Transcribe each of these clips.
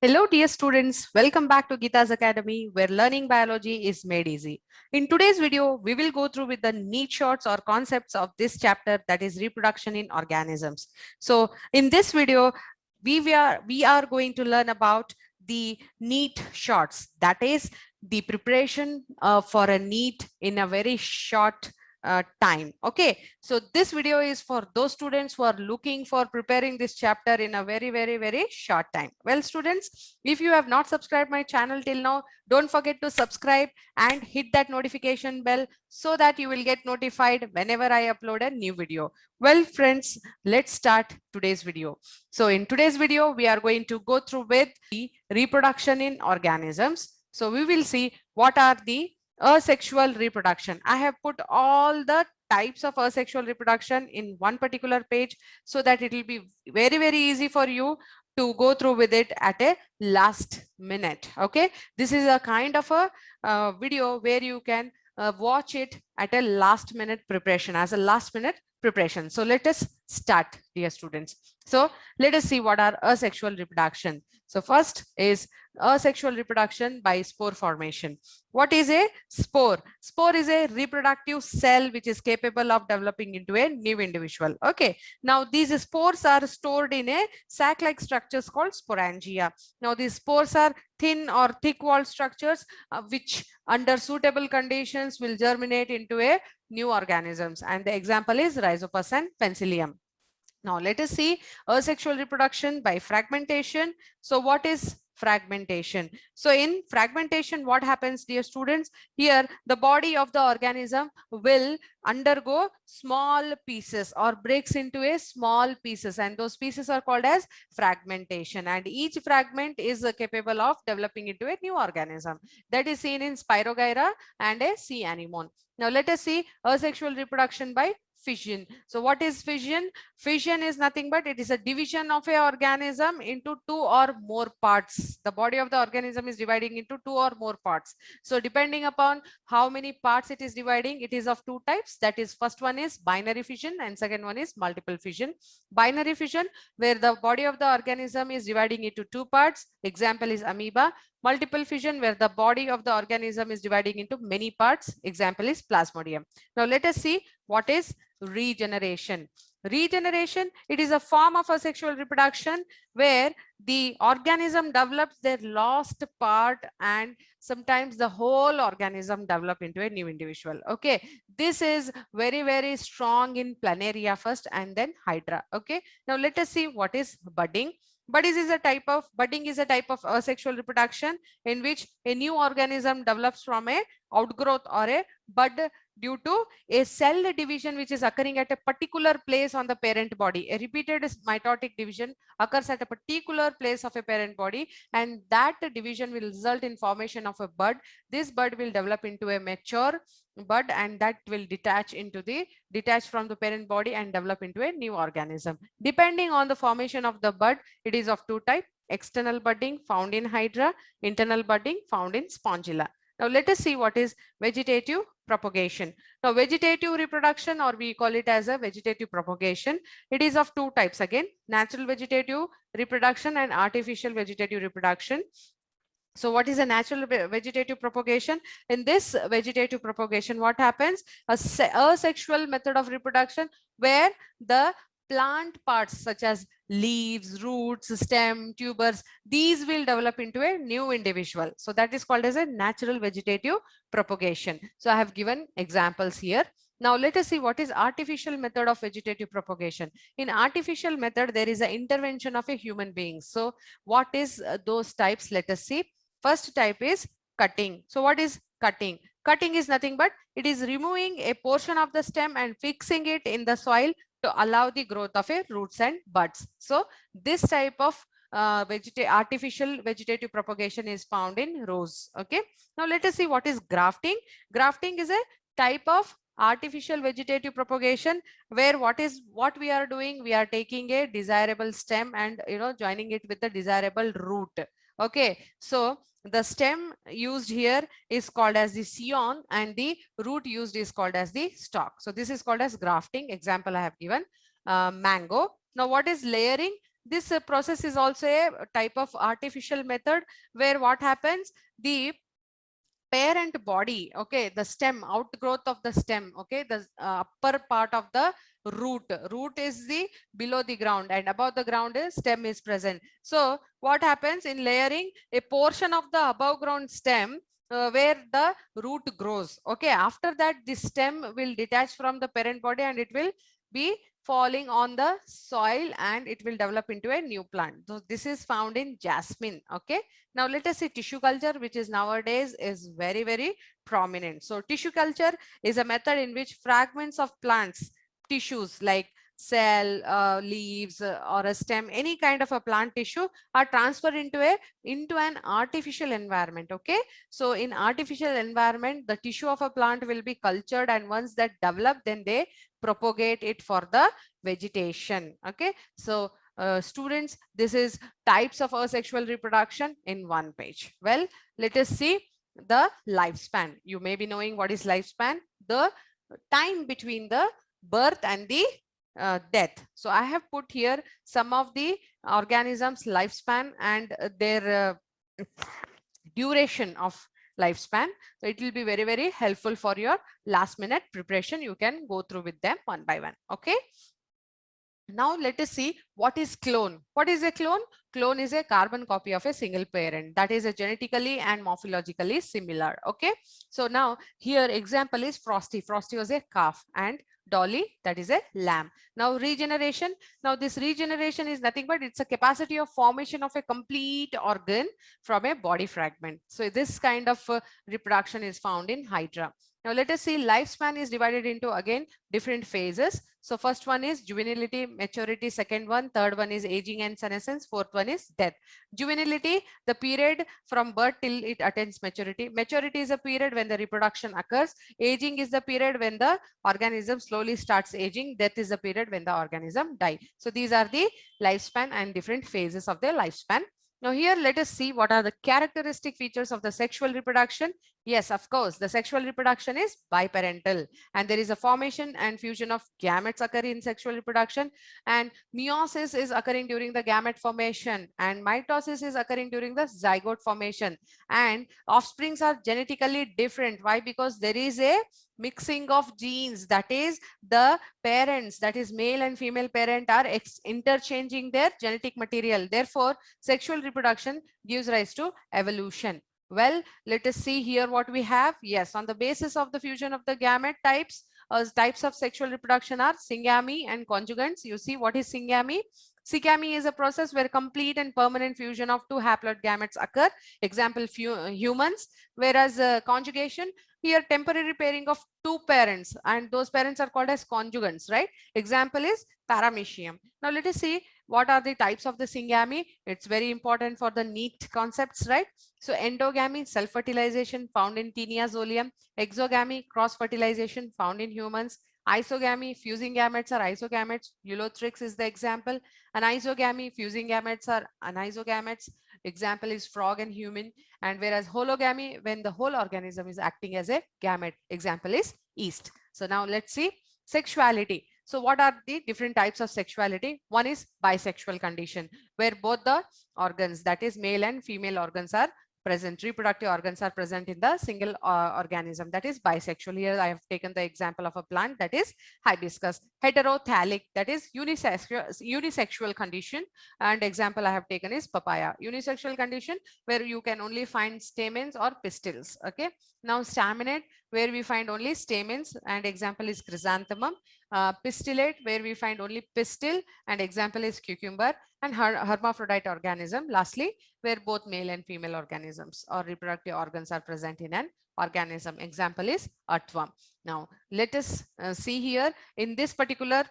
Hello, dear students. Welcome back to Gita's Academy, where learning biology is made easy. In today's video, we will go through with the neat shots or concepts of this chapter, that is reproduction in organisms. So in this video, we are going to learn about the neat shots, that is the preparation for a neat in a very short time. Okay, so this video is for those students who are looking for preparing this chapter in a very short time. Well, students, if you have not subscribed my channel till now, don't forget to subscribe and hit that notification bell so that you will get notified whenever I upload a new video. Well, friends, let's start today's video. So in today's video, we are going to go through with the reproduction in organisms. So we will see what are the asexual reproduction. I have put all the types of asexual reproduction in one particular page so that it will be very easy for you to go through with it at a last minute. Okay, this is a kind of a video where you can watch it at a last minute preparation, as a last minute preparation. So let us start, dear students. So let us see what are asexual reproduction. So first is asexual reproduction by spore formation. What is a spore? Spore is a reproductive cell which is capable of developing into a new individual. Okay, now these spores are stored in a sac-like structures called sporangia. Now these spores are thin or thick walled structures which under suitable conditions will germinate into a new organisms, and the example is Rhizopus and Penicillium. Now let us see asexual reproduction by fragmentation. So what is fragmentation? So in fragmentation, what happens, dear students? Here the body of the organism will undergo small pieces or breaks into a small pieces, and those pieces are called as fragmentation, and each fragment is capable of developing into a new organism. That is seen in Spirogyra and a sea anemone. Now let us see asexual reproduction by fission. So what is fission? Fission is nothing but it is a division of a organism into two or more parts. The body of the organism is dividing into two or more parts. So depending upon how many parts it is dividing, it is of two types. That is, first one is binary fission and second one is multiple fission. Binary fission, where the body of the organism is dividing into two parts. Example is amoeba. Multiple fission, where the body of the organism is dividing into many parts. Example is plasmodium. Now let us see what is regeneration. Regeneration, it is a form of asexual reproduction where the organism develops their lost part and sometimes the whole organism develop into a new individual. Okay, this is very strong in planaria first and then hydra. Okay, now let us see what is budding. Budding is a type of asexual reproduction in which a new organism develops from a outgrowth or a bud due to a cell division which is occurring at a particular place on the parent body. A repeated mitotic division occurs at a particular place of a parent body, and that division will result in formation of a bud. This bud will develop into a mature bud, and that will detach from the parent body and develop into a new organism. Depending on the formation of the bud, it is of two types: external budding found in hydra, internal budding found in spongilla. Now let us see what is vegetative propagation. Now vegetative reproduction, or we call it as a vegetative propagation, it is of two types again: natural vegetative reproduction and artificial vegetative reproduction. So what is a natural vegetative propagation? In this vegetative propagation, what happens? A asexual method of reproduction where the plant parts such as leaves, roots, stem, tubers, these will develop into a new individual. So that is called as a natural vegetative propagation. So I have given examples here. Now let us see what is artificial method of vegetative propagation. In artificial method, there is an intervention of a human being. So what is those types? Let us see. First type is cutting. So what is cutting? Cutting is nothing but it is removing a portion of the stem and fixing it in the soil to allow the growth of a roots and buds. So this type of artificial vegetative propagation is found in rose. Okay. Now let us see what is grafting. Grafting is a type of artificial vegetative propagation where what we are doing, we are taking a desirable stem and joining it with the desirable root. Okay, so the stem used here is called as the scion and the root used is called as the stalk. So this is called as grafting. Example I have given, mango. Now what is layering? this process is also a type of artificial method, where what happens, the parent body, okay, the stem, outgrowth of the stem, okay, the upper part of the root is the below the ground, and above the ground is stem is present. So what happens in layering, a portion of the above ground stem where the root grows, okay, after that the stem will detach from the parent body and it will be falling on the soil and it will develop into a new plant. So this is found in jasmine, okay. Now let us see tissue culture, which is nowadays is very, very prominent. So tissue culture is a method in which fragments of plants, tissues like cell, leaves, or a stem, any kind of a plant tissue are transferred into an artificial environment. Okay. So in artificial environment, the tissue of a plant will be cultured, and once that develop, then they propagate it for the vegetation. Okay. So students, this is types of asexual reproduction in one page. Well, let us see the lifespan. You may be knowing what is lifespan, the time between the birth and the death. So I have put here some of the organisms lifespan and their duration of lifespan. So it will be very, very helpful for your last minute preparation. You can go through with them one by one. Okay. Now let us see what is clone. What is a clone? Clone is a carbon copy of a single parent that is a genetically and morphologically similar. Okay. So now here example is Frosty. Frosty was a calf, and Dolly, that is a lamb. Now regeneration. Now this regeneration is nothing but it's a capacity of formation of a complete organ from a body fragment. So this kind of reproduction is found in Hydra. Now let us see lifespan is divided into again different phases. So first one is juvenility, maturity, second one, third one is aging and senescence, fourth one is death. Juvenility, the period from birth till it attains maturity. Maturity is a period when the reproduction occurs. Aging is the period when the organism slowly starts aging. Death is the period when the organism dies. So these are the lifespan and different phases of the lifespan. Now here let us see what are the characteristic features of the sexual reproduction. Yes, of course, the sexual reproduction is biparental, and there is a formation and fusion of gametes occur in sexual reproduction, and meiosis is occurring during the gamete formation, and mitosis is occurring during the zygote formation, and offsprings are genetically different. Why? Because there is a mixing of genes, that is the parents, that is male and female parent are interchanging their genetic material. Therefore, sexual reproduction gives rise to evolution. Well, let us see here what we have. Yes, on the basis of the fusion of the gamete types, types of sexual reproduction are syngamy and conjugates. You see what is syngamy? Syngamy is a process where complete and permanent fusion of two haploid gametes occur. Example, humans. Whereas conjugation, here temporary pairing of two parents, and those parents are called as conjugates, right? Example is paramecium. Now let us see what are the types of the syngamy. It's very important for the NEET concepts, right? So endogamy, self-fertilization found in Taenia zolium. Exogamy, cross-fertilization found in humans. Isogamy, fusing gametes are isogametes. Eulothrix is the example. Anisogamy, fusing gametes are anisogametes. Example is frog and human. And whereas hologamy, when the whole organism is acting as a gamete. Example is yeast. So now let's see sexuality. So what are the different types of sexuality? One is bisexual condition, where both the organs, that is male and female organs, are present. Reproductive organs are present in the single organism, that is bisexual. Here I have taken the example of a plant, that is hibiscus. Heterothallic, that is unisexual condition, and example I have taken is papaya. Unisexual condition where you can only find stamens or pistils. Okay. Now staminate, where we find only stamens, and example is chrysanthemum. Pistillate, where we find only pistil, and example is cucumber. And hermaphrodite organism, lastly, where both male and female organisms or reproductive organs are present in an organism. Example is earthworm. Now let us see here in this particular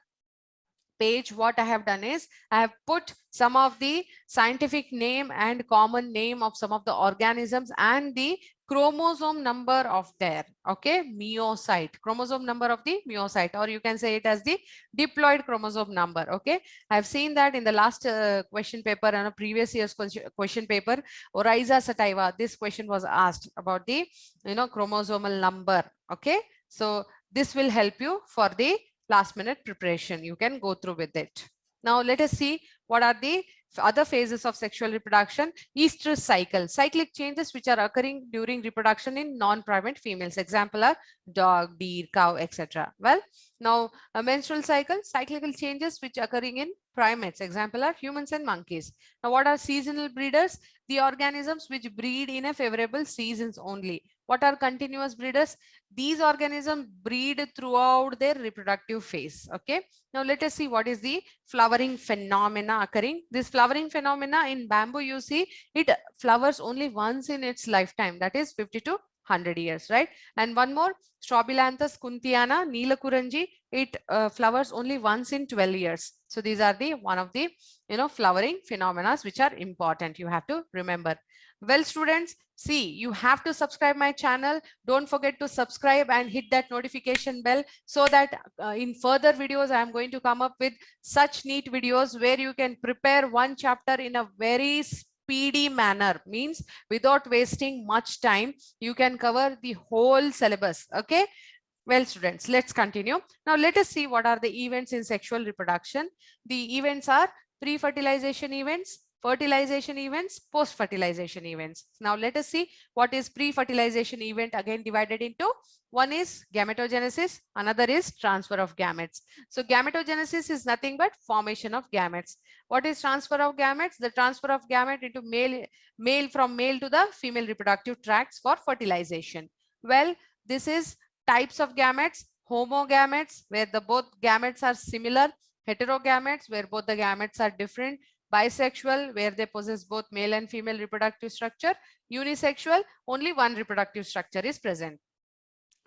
page, what I have done is I have put some of the scientific name and common name of some of the organisms and the chromosome number of their, okay, meiocyte, chromosome number of the meiocyte, or you can say it as the diploid chromosome number. Okay, I've seen that in the last question paper and a previous year's question paper, Oriza Sativa, this question was asked about the chromosomal number. Okay, so this will help you for the last minute preparation. You can go through with it. Now let us see What are the other phases of sexual reproduction? Estrous cycle, cyclic changes which are occurring during reproduction in non-primate females. Example are dog, deer, cow, etc. Well, now a menstrual cycle, cyclical changes which are occurring in primates. Example are humans and monkeys. Now, what are seasonal breeders? The organisms which breed in a favorable seasons only. What are continuous breeders? These organisms breed throughout their reproductive phase. Okay. Now let us see what is the flowering phenomena occurring. This flowering phenomena in bamboo, you see, it flowers only once in its lifetime, that is 50 to 100 years, right? And one more, Strobilanthes kuntiana, Neelakuranji, it flowers only once in 12 years. So these are the one of the flowering phenomena which are important. You have to remember. Well, students, see, you have to subscribe my channel. Don't forget to subscribe and hit that notification bell so that in further videos, I am going to come up with such neat videos where you can prepare one chapter in a very speedy manner, means without wasting much time, you can cover the whole syllabus. Okay. Well, students, let's continue. Now, let us see what are the events in sexual reproduction. The events are pre-fertilization events, fertilization events, post-fertilization events. Now, let us see what is pre-fertilization event, again divided into one is gametogenesis, another is transfer of gametes. So, gametogenesis is nothing but formation of gametes. What is transfer of gametes? The transfer of gamete into male from male to the female reproductive tracts for fertilization. Well, this is types of gametes: homogametes, where the both gametes are similar; heterogametes, where both the gametes are different; bisexual, where they possess both male and female reproductive structure; unisexual, only one reproductive structure is present.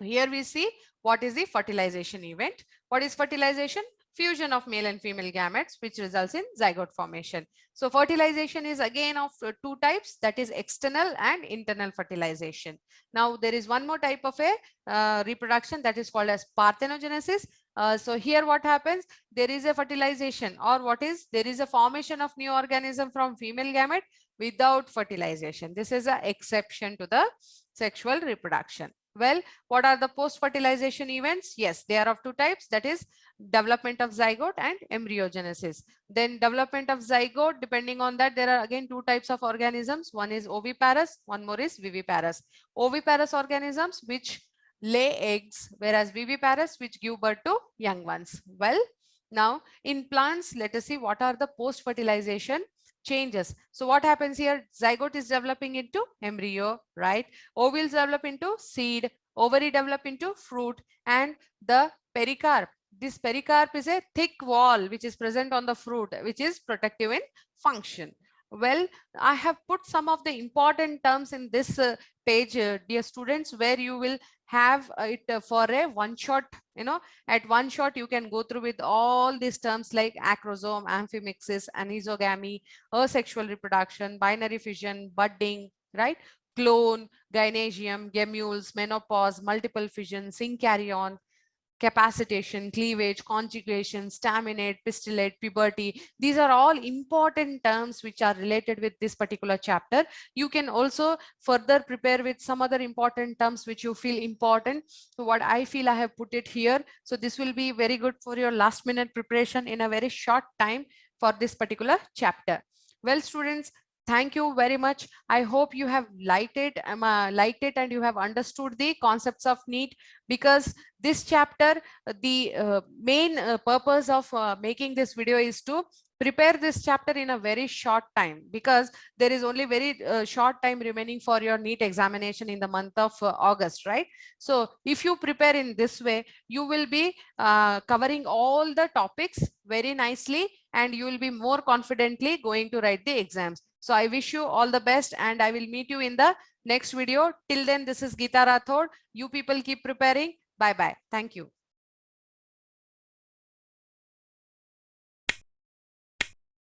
Here we see what is the fertilization event. What is fertilization? Fusion of male and female gametes, which results in zygote formation. So fertilization is again of two types, that is external and internal fertilization. Now there is one more type of a reproduction that is called as parthenogenesis. So here what happens? There is a fertilization, or there is a formation of new organism from female gamete without fertilization. This is an exception to the sexual reproduction. Well, what are the post-fertilization events? Yes, they are of two types, that is development of zygote and embryogenesis. Then development of zygote, depending on that, there are again two types of organisms. One is oviparous, one more is viviparous. Oviparous organisms which lay eggs, whereas viviparous which give birth to young ones. Well, now in plants, let us see what are the post-fertilization changes. So what happens here? Zygote is developing into embryo, right? Ovules develop into seed, ovary develop into fruit, and the pericarp. This pericarp is a thick wall which is present on the fruit, which is protective in function. Well, I have put some of the important terms in this page, dear students, where you will have it for a one shot. At one shot you can go through with all these terms like acrosome, amphimixis, anisogamy, asexual reproduction, binary fission, budding, right? Clone, gynecium, gamules, menopause, multiple fission, syncaryon, capacitation, cleavage, conjugation, staminate, pistillate, puberty. These are all important terms which are related with this particular chapter. You can also further prepare with some other important terms which you feel important. So what I feel, I have put it here. So this will be very good for your last minute preparation in a very short time for this particular chapter. Well, students, thank you very much. I hope you have liked it and you have understood the concepts of NEET, because this chapter, the main purpose of making this video is to prepare this chapter in a very short time, because there is only very short time remaining for your NEET examination in the month of August, right? So if you prepare in this way, you will be covering all the topics very nicely, and you will be more confidently going to write the exams. So I wish you all the best, and I will meet you in the next video. Till then, this is Geeta Rathod. You people keep preparing. Bye-bye. Thank you.